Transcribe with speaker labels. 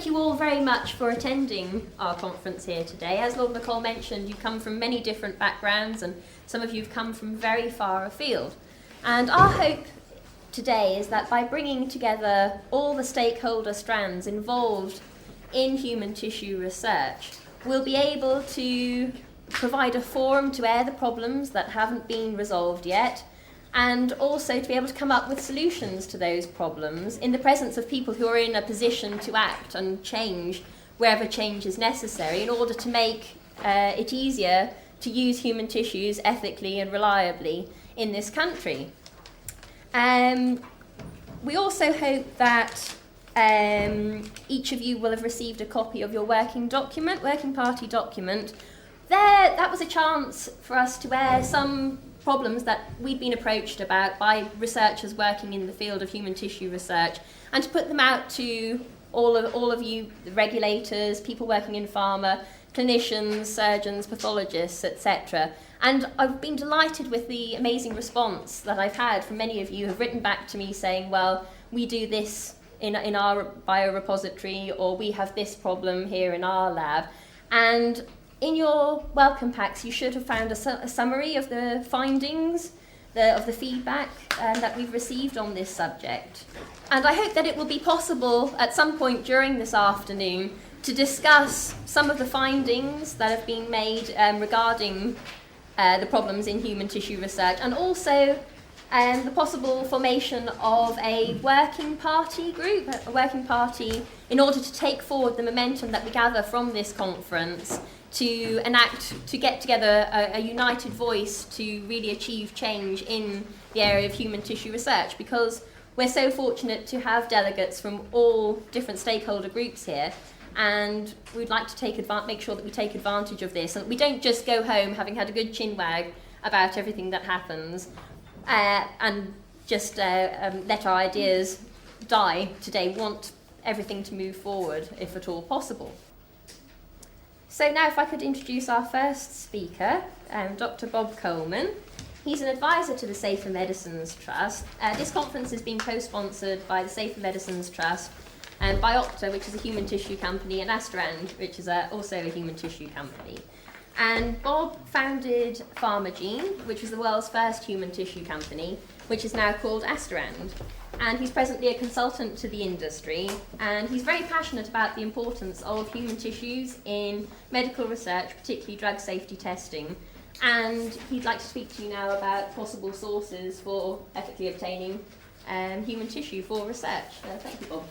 Speaker 1: thank you all very much for attending our conference here today. As Lord McCall mentioned, you've come from many different backgrounds and some of you have come from very far afield. And our hope today is that by bringing together all the stakeholder strands involved in human tissue research, we'll be able to provide a forum to air the problems that haven't been resolved yet, and also to be able to come up with solutions to those problems in the presence of people who are in a position to act and change wherever change is necessary in order to make it easier to use human tissues ethically and reliably in this country. We also hope that each of you will have received a copy of your working party document. That was a chance for us to air some problems that we've been approached about by researchers working in the field of human tissue research, and to put them out to all of you, the regulators, people working in pharma, clinicians, surgeons, pathologists, etc. And I've been delighted with the amazing response that I've had from many of you who have written back to me saying, well, we do this in our biorepository, or we have this problem here in our lab. And in your welcome packs, you should have found a summary of the findings, of the feedback that we've received on this subject. And I hope that it will be possible at some point during this afternoon to discuss some of the findings that have been made regarding the problems in human tissue research, and also the possible formation of a working party group, a working party in order to take forward the momentum that we gather from this conference to get together a united voice to really achieve change in the area of human tissue research, because we're so fortunate to have delegates from all different stakeholder groups here, and we'd like to make sure that we take advantage of this, and that we don't just go home having had a good chinwag about everything that happens and just let our ideas die today. We want everything to move forward if at all possible. So now if I could introduce our first speaker, Dr. Bob Coleman. He's an advisor to the Safer Medicines Trust. This conference is being co-sponsored by the Safer Medicines Trust and by Opta, which is a human tissue company, and Astrand, which is also a human tissue company. And Bob founded Pharmagene, which was the world's first human tissue company, which is now called Astrand. And he's presently a consultant to the industry, and he's very passionate about the importance of human tissues in medical research, particularly drug safety testing. And he'd like to speak to you now about possible sources for ethically obtaining human tissue for research. Thank you, Bob.